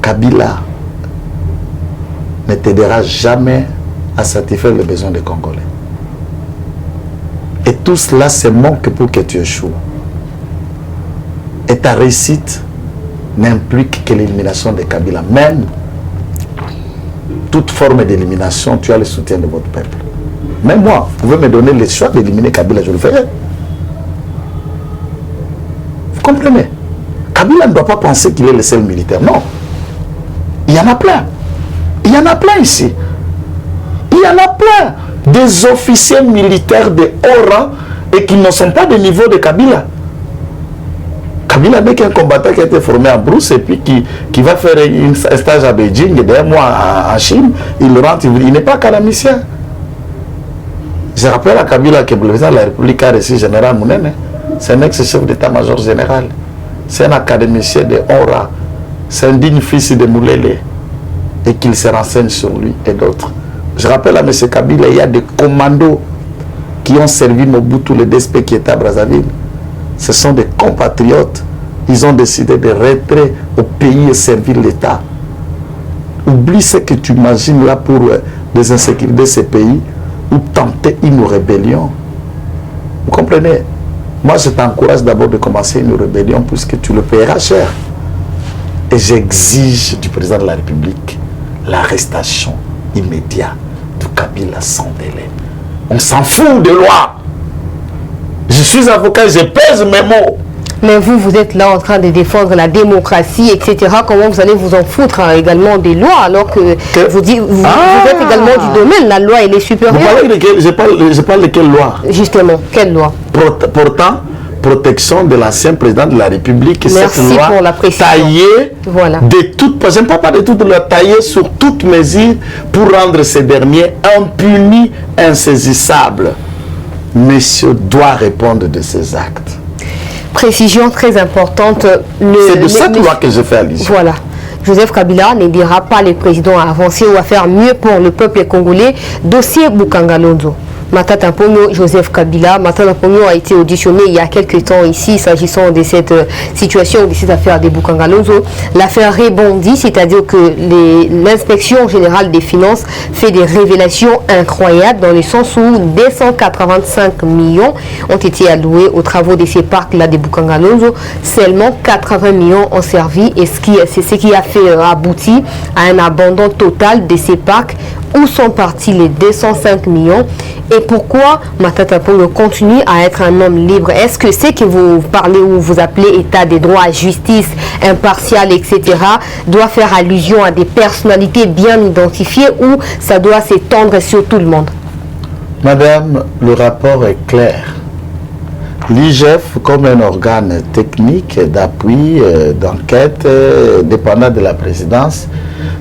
Kabila ne t'aidera jamais à satisfaire les besoins des Congolais. Et tout cela, c'est manque pour que tu échoues. Et ta réussite n'implique que l'élimination de Kabila. Même toute forme d'élimination, tu as le soutien de votre peuple. Même moi, vous pouvez me donner le choix d'éliminer Kabila, je le ferai. Vous comprenez? Kabila ne doit pas penser qu'il est le seul militaire. Non. Il y en a plein. Il y en a plein ici. Il y en a plein. Des officiers militaires de haut rang et qui ne sont pas de niveau de Kabila. Kabila n'est qu'un combattant qui a été formé en brousse et puis qui va faire un stage à Beijing et d'un mois en Chine, il rentre, il n'est pas académicien. Je rappelle à Kabila que le président de la République a reçu le général Mounene. C'est un ex-chef d'état-major général. C'est un académicien de haut rang. C'est un digne fils de Moulele. Et qu'il se renseigne sur lui et d'autres. Je rappelle à M. Kabila, il y a des commandos qui ont servi Mobutu, le DSP qui était à Brazzaville. Ce sont des compatriotes. Ils ont décidé de rentrer au pays et servir l'État. Oublie ce que tu imagines là pour désinsécuriser ces pays ou tenter une rébellion. Vous comprenez? Moi, je t'encourage d'abord de commencer une rébellion puisque tu le paieras cher. Et j'exige du président de la République l'arrestation immédiate de Kabila sans délai. On s'en fout de loi. Je suis avocat, je pèse mes mots. Mais vous êtes là en train de défendre la démocratie, etc. Comment vous allez vous en foutre également des lois alors que vous êtes également du domaine, la loi elle est supérieure. Vous parlez de quelle, je parle de quelle loi? Justement, quelle loi? Pourtant, protection de l'ancien président de la République. Merci cette loi pour la précision. Taillée voilà. de toutes, je ne parle pas de toutes, la taillée sur toute mesure pour rendre ces derniers impunis, insaisissables. Monsieur doit répondre de ses actes. Précision très importante. C'est de cette loi que je fais allusion. Voilà. Joseph Kabila n'aidera pas les présidents à avancer ou à faire mieux pour le peuple congolais. Dossier Boukangalonzo. Matata Ponyo, Joseph Kabila. Matata Ponyo a été auditionné il y a quelques temps ici, s'agissant de cette situation, de cette affaire des Boukangalonzo. L'affaire rebondit, c'est-à-dire que l'inspection générale des finances fait des révélations incroyables dans le sens où 285 millions ont été alloués aux travaux de ces parcs-là des Boukangalonzo. Seulement 80 millions ont servi et c'est ce qui a fait aboutir à un abandon total de ces parcs. Où sont partis les 205 millions et pourquoi Matata Ponyo continue à être un homme libre? Est-ce que c'est que vous parlez ou vous appelez état des droits, justice impartiale, etc. doit faire allusion à des personnalités bien identifiées ou ça doit s'étendre sur tout le monde? Madame, le rapport est clair. L'IGF, comme un organe technique d'appui, d'enquête, dépendant de la présidence,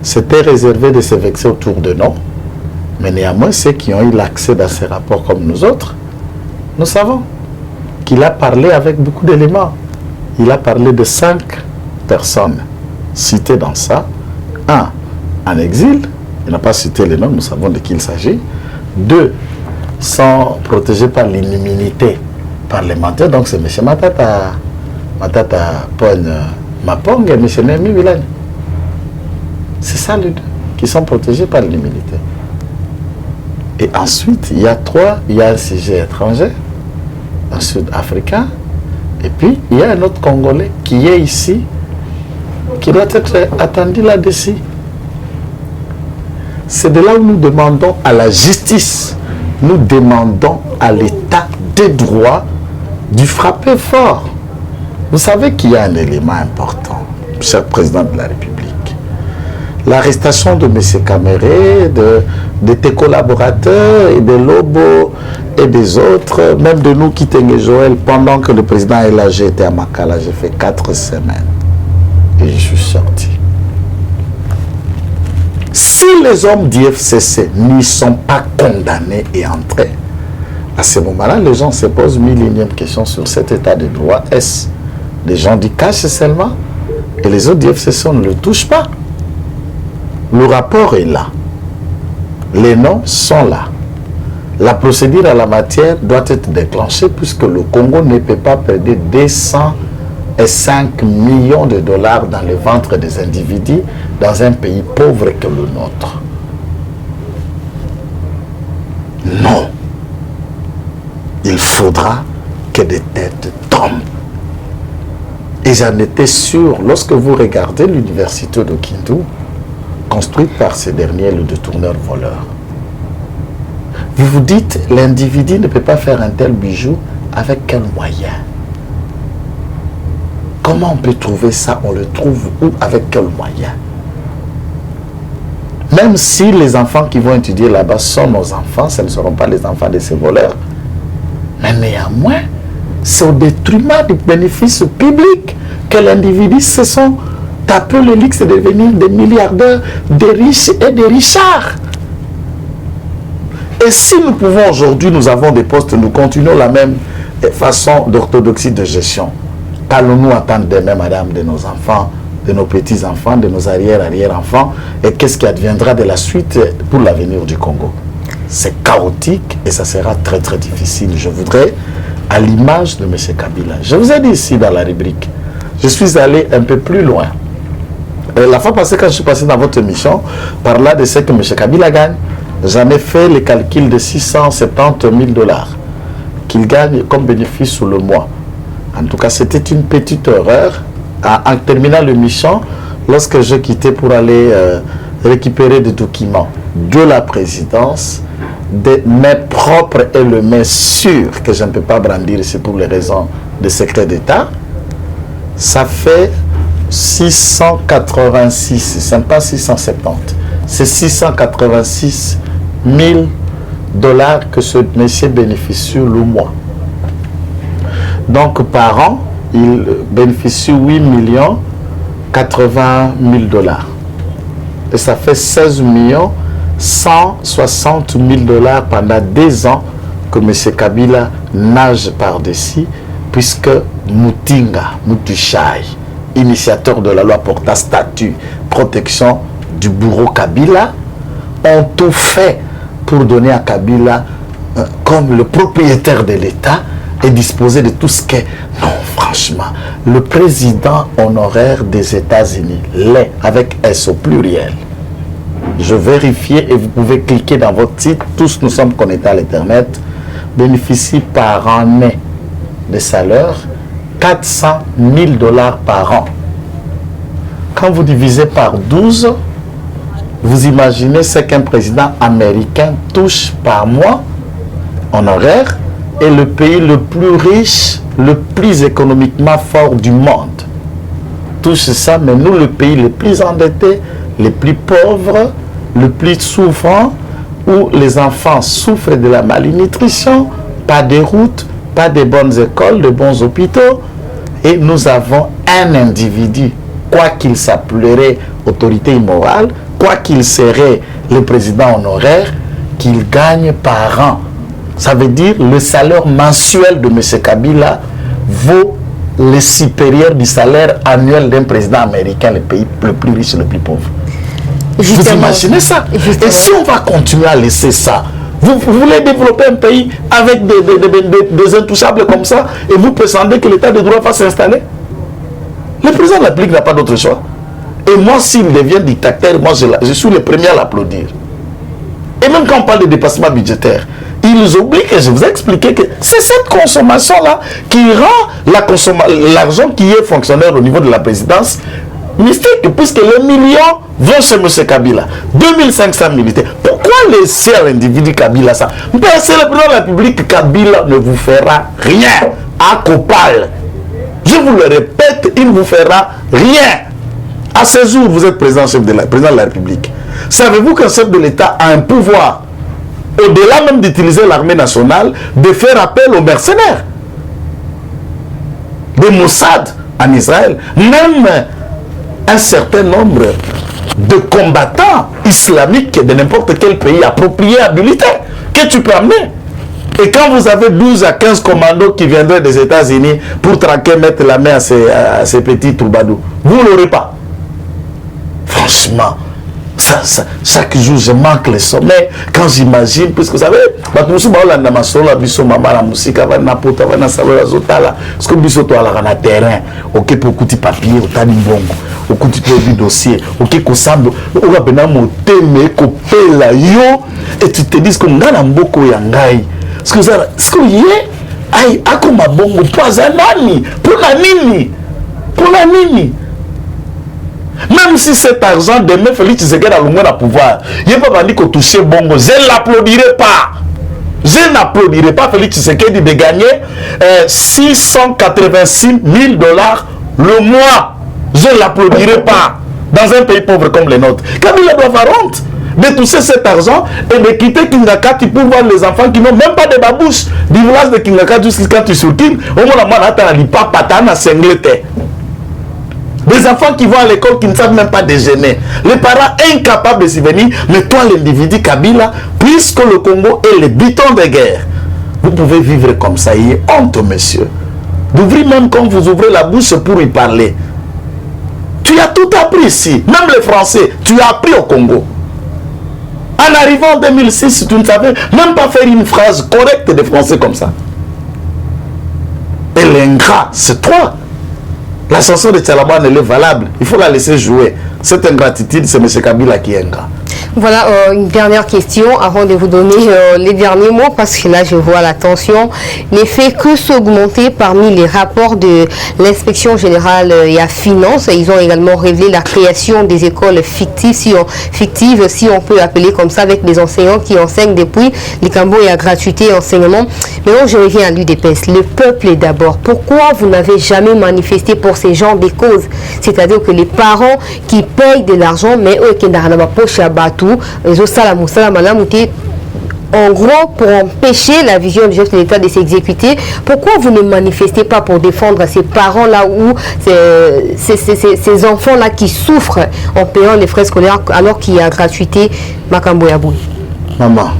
s'était réservé de se vexer autour de nous. Mais néanmoins, ceux qui ont eu l'accès dans ces rapports comme nous autres, nous savons qu'il a parlé avec beaucoup d'éléments. Il a parlé de 5 personnes citées dans ça. 1, en exil, il n'a pas cité les noms, nous savons de qui il s'agit. 2, sont protégés par l'immunité parlementaire, donc c'est M. Matata Pogne Mapong et M. Nemi Vilani. C'est ça les deux qui sont protégés par l'immunité. Et ensuite, il y a 3, il y a un sujet étranger, un sud-africain, et puis il y a un autre Congolais qui est ici, qui doit être attendu là-dessus. C'est de là où nous demandons à la justice, nous demandons à l'État des droits du frapper fort. Vous savez qu'il y a un élément important, cher président de la République. L'arrestation de M. Caméré, de tes collaborateurs et de Lobo et des autres, même de nous qui Tengue Joël, pendant que le président est là, j'étais à Makala, j'ai fait 4 semaines et je suis sorti. Si les hommes d'IFCC n'y sont pas condamnés et entrés, à ce moment-là, les gens se posent 1001e question sur cet état de droit. Est-ce des gens du cash seulement et les autres d'IFCC ne le touchent pas? Le rapport est là. Les noms sont là. La procédure à la matière doit être déclenchée puisque le Congo ne peut pas perdre 205 millions de dollars dans le ventre des individus dans un pays pauvre que le nôtre. Non. Il faudra que des têtes tombent. Et j'en étais sûr, lorsque vous regardez l'université de Kindu, construite par ces derniers, le détourneur voleur. Vous vous dites, l'individu ne peut pas faire un tel bijou avec quel moyen? Comment on peut trouver ça? On le trouve où? Avec quel moyen? Même si les enfants qui vont étudier là-bas sont nos enfants, ce ne seront pas les enfants de ces voleurs. Mais néanmoins, c'est au détriment du bénéfice public que l'individu se sont tapés le luxe de devenir des milliardaires, des riches et des richards. Et si nous pouvons aujourd'hui, nous avons des postes, nous continuons la même façon d'orthodoxie de gestion. Qu'allons-nous attendre demain, madame, de nos enfants, de nos petits-enfants, de nos arrière-arrière-enfants, et qu'est-ce qui adviendra de la suite pour l'avenir du Congo? C'est chaotique et ça sera très très difficile. Je voudrais, à l'image de M. Kabila, je vous ai dit ici dans la rubrique, je suis allé un peu plus loin. La fois passée, quand je suis passé dans votre émission, par là de ce que M. Kabila gagne, j'en ai fait le calcul de 670 000 dollars qu'il gagne comme bénéfice sur le mois. En tout cas, c'était une petite erreur. En terminant l'émission, lorsque je quittais pour aller récupérer des documents de la présidence, de mes propres éléments sûrs que je ne peux pas brandir ici pour les raisons de secret d'État, ça fait 686, ce n'est pas 670, c'est 686 000 dollars que ce monsieur bénéficie le mois. Donc par an, il bénéficie 8 80 000 dollars. Et ça fait 16 160 000 dollars pendant 2 ans que M. Kabila nage par-dessus, puisque Mutinga, Mutushai, initiateur de la loi portant statut, protection du bourreau Kabila, ont tout fait pour donner à Kabila, comme le propriétaire de l'État, et disposer de tout ce qu'est. Non, franchement, le président honoraire des États-Unis, l'est avec S au pluriel. Je vérifiais et vous pouvez cliquer dans votre site, tous nous sommes connectés à l'Internet, bénéficie par année de salaire 400 000 dollars par an. Quand vous divisez par 12, vous imaginez ce qu'un président américain touche par mois honoraire est le pays le plus riche, le plus économiquement fort du monde. Touche ça, mais nous, le pays le plus endetté, les plus pauvres, le plus souffrant, où les enfants souffrent de la malnutrition, pas de route, pas de bonnes écoles, de bons hôpitaux. Et nous avons un individu, quoi qu'il s'appellerait autorité immorale, quoi qu'il serait le président honoraire, qu'il gagne par an. Ça veut dire le salaire mensuel de M. Kabila vaut le supérieur du salaire annuel d'un président américain, le pays le plus riche et le plus pauvre. Justement, vous imaginez ça? Justement. Et si on va continuer à laisser ça, vous voulez développer un pays avec des intouchables comme ça et vous prétendez que l'état de droit va s'installer? Le président de la République n'a pas d'autre choix. Et moi, s'il devient dictateur, moi je suis le premier à l'applaudir. Et même quand on parle de dépassement budgétaire, ils oublient que je vous ai expliqué que c'est cette consommation-là qui rend l'argent qui est fonctionnaire au niveau de la présidence mystique, puisque les millions vont chez M. Kabila. 2500 militaires. Pourquoi laisser à l'individu Kabila ça? C'est le président de la République, Kabila ne vous fera rien. À Copal. Je vous le répète, il ne vous fera rien. À ce jour, vous êtes président de la République. Savez-vous qu'un chef de l'État a un pouvoir, au-delà même d'utiliser l'armée nationale, de faire appel aux mercenaires, des Mossad en Israël, même un certain nombre de combattants islamiques de n'importe quel pays appropriés, habilités, que tu peux amener. Et quand vous avez 12 à 15 commandos qui viendraient des États-Unis pour traquer, mettre la main à ces petits troubadours, vous ne l'aurez pas. Franchement, chaque jour je manque le sommeil quand j'imagine, puisque vous savez, terrain, ok, pour petit papier, au tani bongo, au petit dossier, ok, kosambo, au rabena moté, mais kopela yo, et tu te dis que ngana mboko yangai, ce que y est, aïe, akoma bongo, pas un ami, pour la nini. Même si cet argent demain Félix Tshisekedi a le moins à pouvoir, il n'y a pas dit qu'on touche bongo. Je ne l'applaudirai pas. Je n'applaudirai pas Félix Tshisekedi de gagner 686 000 $ le mois. Je ne l'applaudirai pas dans un pays pauvre comme le nôtre. Kabila doit avoir honte de toucher cet argent et de quitter Kingakati pour voir les enfants qui n'ont même pas de babouche. Du village de Kingakati jusqu'à tu surkines, au moins la manata n'a pas patana singleté. Des enfants qui vont à l'école qui ne savent même pas déjeuner. Les parents incapables de s'y venir. Mais toi, l'individu Kabila, puisque le Congo est le butin de guerre, vous pouvez vivre comme ça. Il est honte, monsieur. D'ouvrir même quand vous ouvrez la bouche pour y parler. Tu as tout appris ici. Même les Français, tu as appris au Congo. En arrivant en 2006, tu ne savais même pas faire une phrase correcte de français comme ça. Et l'ingrat, c'est toi. La chanson de Tchalaba, elle est valable. Il faut la laisser jouer. Cette ingratitude, c'est M. Kabila qui est ingrat. Voilà, une dernière question avant de vous donner les derniers mots, parce que là, je vois la tension n'est fait que s'augmenter parmi les rapports de l'inspection générale et à finances. Ils ont également révélé la création des écoles fictives, si on peut appeler comme ça, avec des enseignants qui enseignent depuis les Cambo et à gratuité enseignement. Maintenant, je reviens à l'UDPS. Le peuple d'abord. Pourquoi vous n'avez jamais manifesté pour ces genres de causes? C'est-à-dire que les parents qui payent de l'argent, mais eux qui n'ont pas poche à battre, en gros, pour empêcher la vision du chef de l'État de s'exécuter, pourquoi vous ne manifestez pas pour défendre ces parents-là ou ces enfants-là qui souffrent en payant les frais scolaires alors qu'il y a gratuité Makambo Yaboui? Maman,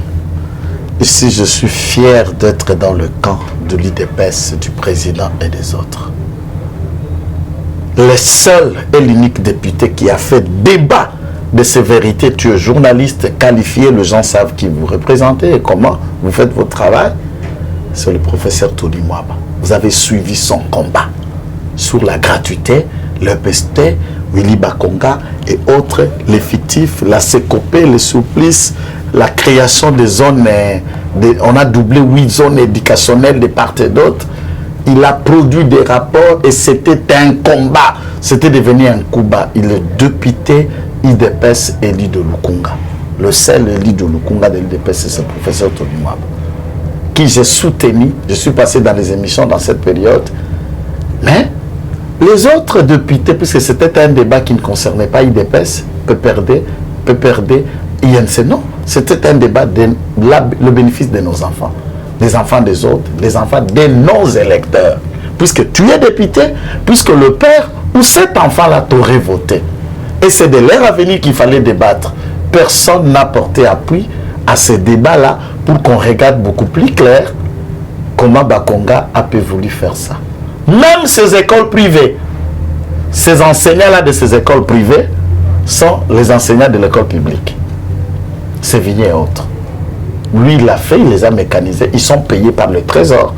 ici je suis fier d'être dans le camp de l'UDPS, du président et des autres. Le seul et l'unique député qui a fait débat de ces vérités, tu es journaliste qualifié, les gens savent qui vous représentez et comment vous faites votre travail, c'est le professeur Tony Mwaba. Vous avez suivi son combat sur la gratuité, le PST, Willy Bakonga et autres, les fictifs, la CECOP, les supplices, la création des zones, on a doublé 8 zones éducationnelles de part et d'autre. Il a produit des rapports et c'était un combat, c'était devenu un combat. Il est député IDPS élu de Lukunga. Le seul élu de Lukunga de l'IDPS, c'est le professeur Tony Mwaba, qui j'ai soutenu. Je suis passé dans les émissions dans cette période. Mais les autres députés, puisque c'était un débat qui ne concernait pas IDPS, PPRD, INC, non. C'était un débat de le bénéfice de nos enfants. les enfants des autres, les enfants de nos électeurs. Puisque tu es député, puisque le père ou cet enfant-là t'aurait voté. Et c'est de leur avenir qu'il fallait débattre. Personne n'a porté appui à ce débat-là pour qu'on regarde beaucoup plus clair comment Bakonga a pu voulu faire ça. Même ces écoles privées, ces enseignants-là de ces écoles privées sont les enseignants de l'école publique. Sévigné et autres. Lui, il l'a fait, il les a mécanisés, ils sont payés par le trésor.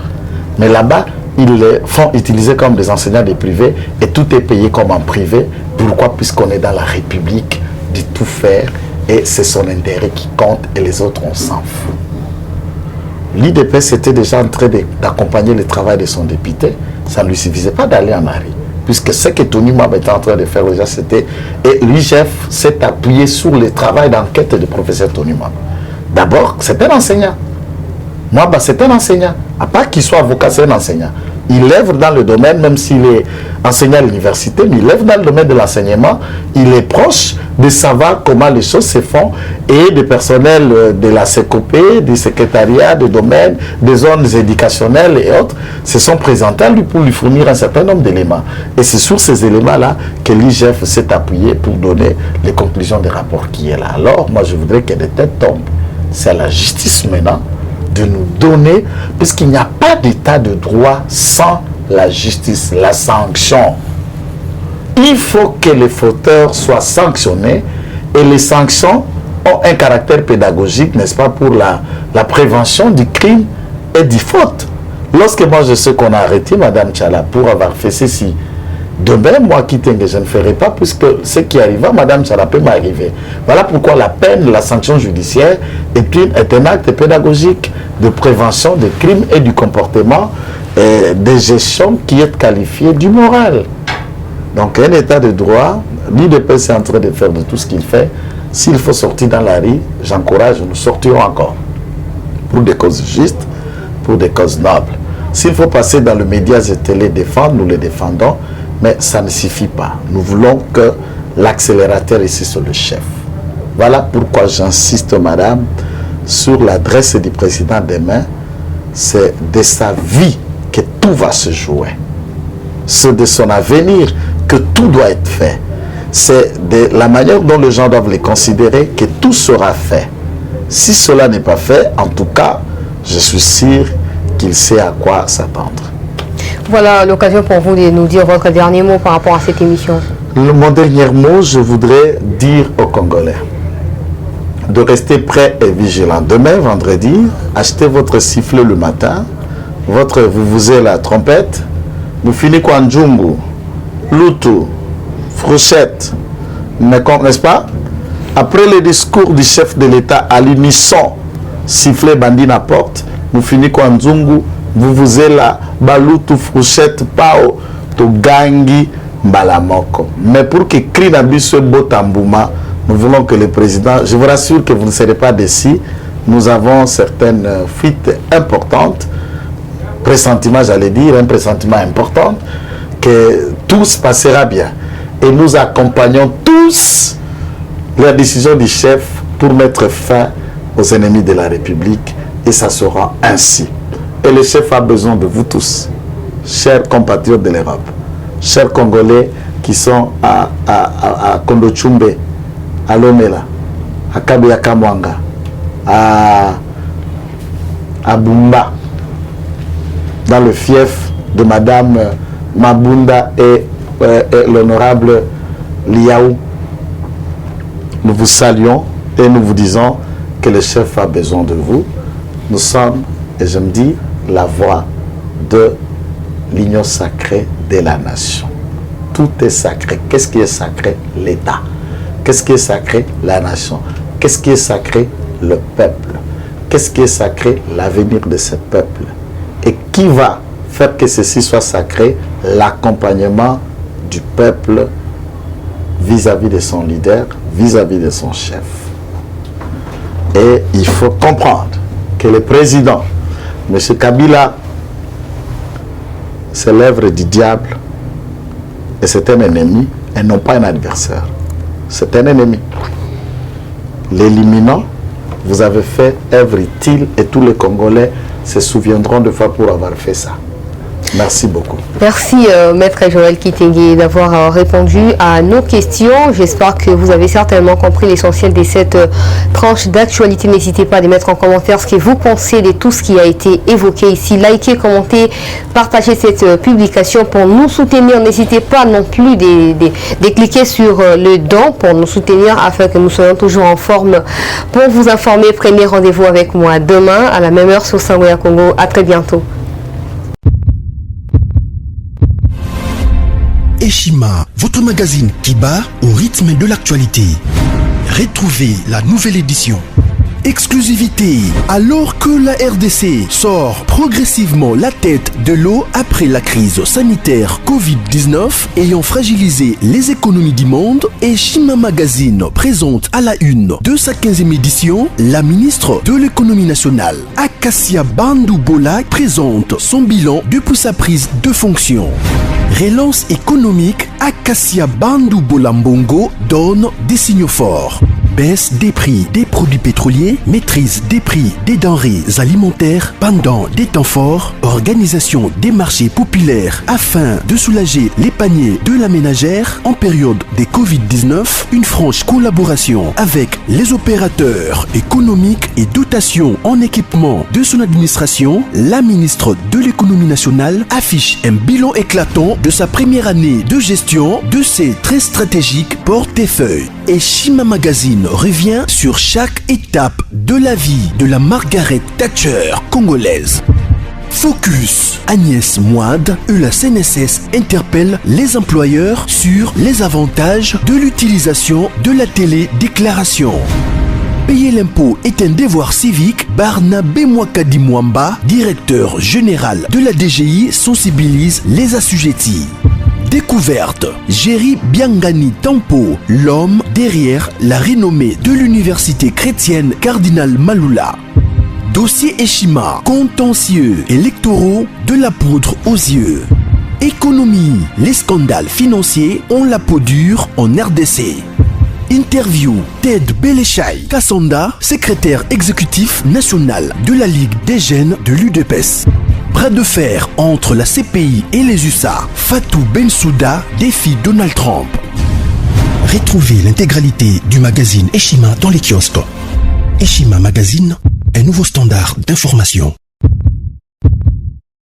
Mais là-bas, ils les font utiliser comme des enseignants des privés et tout est payé comme en privé. Pourquoi? Puisqu'on est dans la République de tout faire et c'est son intérêt qui compte et les autres, on s'en fout. L'IDPS était déjà en train d'accompagner le travail de son député. Ça ne lui suffisait pas d'aller en arrière. Puisque ce que Tony Mab était en train de faire déjà, c'était... Et l'IGF s'est appuyé sur le travail d'enquête du professeur Tony Mab. D'abord, c'est un enseignant. Mab, c'est un enseignant. À part qu'il soit avocat, c'est un enseignant. Il œuvre dans le domaine, même s'il est enseignant à l'université, mais il œuvre dans le domaine de l'enseignement. Il est proche de savoir comment les choses se font et des personnels de la CECOP, du secrétariat, des domaines, des zones éducationnelles et autres se sont présentés à lui pour lui fournir un certain nombre d'éléments. Et c'est sur ces éléments-là que l'IGF s'est appuyé pour donner les conclusions des rapports qui est là. Alors, moi, je voudrais que des têtes tombent. C'est à la justice maintenant de nous donner, puisqu'il n'y a pas d'état de droit sans la justice, la sanction. Il faut que les fauteurs soient sanctionnés et les sanctions ont un caractère pédagogique, n'est-ce pas, pour la prévention du crime et du faute. Lorsque moi je sais qu'on a arrêté Madame Tchala pour avoir fait ceci, demain, moi qui que je ne ferai pas, puisque ce qui arriva, Madame Tchala peut m'arriver. Voilà pourquoi la peine, la sanction judiciaire est un acte pédagogique de prévention des crimes et du comportement de gestion qui est qualifié du moral. Donc un état de droit, l'IDPS est en train de faire de tout ce qu'il fait. S'il faut sortir dans la rue, j'encourage, nous sortirons encore. Pour des causes justes, pour des causes nobles. S'il faut passer dans le média et télé défendre, nous les défendons, mais ça ne suffit pas. Nous voulons que l'accélérateur ici soit le chef. Voilà pourquoi j'insiste, madame, sur l'adresse du président demain. C'est de sa vie que tout va se jouer. C'est de son avenir que tout doit être fait. C'est de la manière dont les gens doivent les considérer que tout sera fait. Si cela n'est pas fait, en tout cas, je suis sûr qu'il sait à quoi s'attendre. Voilà l'occasion pour vous de nous dire votre dernier mot par rapport à cette émission. Mon dernier mot, je voudrais dire aux Congolais de rester prêts et vigilants. Demain, vendredi, achetez votre sifflet le matin, votre vuvuzela, la trompette, vous finissez quoi en Djungu, Lutu, Frouchette, n'est-ce pas? Après le discours du chef de l'État à l'unisson, sifflet bandit na porte, vous finissez quoi en Djungu, vuvuzela, Balutu, Frouchette, Pao, Togangi, Balamoko. Mais pour que Krinabi soit beau tambouma, nous voulons que le président, je vous rassure que vous ne serez pas déçus, nous avons certaines fuites importantes, pressentiment, j'allais dire, un pressentiment important, que tout se passera bien. Et nous accompagnons tous la décision du chef pour mettre fin aux ennemis de la République, et ça sera ainsi. Et le chef a besoin de vous tous, chers compatriotes de l'Europe, chers Congolais qui sont à Kondochumbe, à Lomela, à Kabeyakamwanga, à Bumba, dans le fief de Madame Mabunda et l'honorable Liaou. Nous vous saluons et nous vous disons que le chef a besoin de vous. Nous sommes, et je me dis, la voix de l'union sacrée de la nation. Tout est sacré. Qu'est-ce qui est sacré? L'État. Qu'est-ce qui est sacré? La nation. Qu'est-ce qui est sacré? Le peuple. Qu'est-ce qui est sacré? L'avenir de ce peuple. Et qui va faire que ceci soit sacré? L'accompagnement du peuple vis-à-vis de son leader, vis-à-vis de son chef. Et il faut comprendre que le président, M. Kabila, c'est l'œuvre du diable et c'est un ennemi et non pas un adversaire. C'est un ennemi. L'éliminant, vous avez fait œuvre utile et tous les Congolais se souviendront de fois pour avoir fait ça. Merci beaucoup. Merci Maître Joël Kitenge d'avoir répondu à nos questions. J'espère que vous avez certainement compris l'essentiel de cette tranche d'actualité. N'hésitez pas à mettre en commentaire ce que vous pensez de tout ce qui a été évoqué ici. Likez, commentez, partagez cette publication pour nous soutenir. N'hésitez pas non plus de cliquer sur le don pour nous soutenir afin que nous soyons toujours en forme pour vous informer. Prenez rendez-vous avec moi demain à la même heure sur Sangoya Congo. À très bientôt. Eshima, votre magazine qui bat au rythme de l'actualité. Retrouvez la nouvelle édition. Exclusivité, alors que la RDC sort progressivement la tête de l'eau après la crise sanitaire Covid-19 ayant fragilisé les économies du monde, Eshima Magazine présente à la une de sa 15e édition la ministre de l'économie nationale, Acacia Bandou Bola, présente son bilan depuis sa prise de fonction. Relance économique, Acacia Bandou Bola Mbongo donne des signaux forts. Baisse des prix des produits pétroliers, maîtrise des prix des denrées alimentaires pendant des temps forts, organisation des marchés populaires afin de soulager les paniers de la ménagère en période de Covid-19, une franche collaboration avec les opérateurs économiques et dotation en équipement de son administration, la ministre de l'économie nationale affiche un bilan éclatant de sa première année de gestion de ses très stratégiques portefeuilles. Eshima Magazine revient sur chaque étape de la vie de la Margaret Thatcher congolaise. Focus, Agnès Moide et la CNSS interpellent les employeurs sur les avantages de l'utilisation de la télédéclaration. Payer l'impôt est un devoir civique. Barnabé Mwakadi Mwamba, directeur général de la DGI, sensibilise les assujettis. Découverte, Jerry Biangani Tampo, l'homme derrière la renommée de l'université chrétienne Cardinal Malula. Dossier Eshima, contentieux électoraux de la poudre aux yeux. Économie, les scandales financiers ont la peau dure en RDC. Interview, Ted Belechai Kassonda, secrétaire exécutif national de la Ligue des jeunes de l'UDPS. Bras de fer entre la CPI et les USA. Fatou Bensouda défie Donald Trump. Retrouvez l'intégralité du magazine Eshima dans les kiosques. Eshima Magazine, un nouveau standard d'information.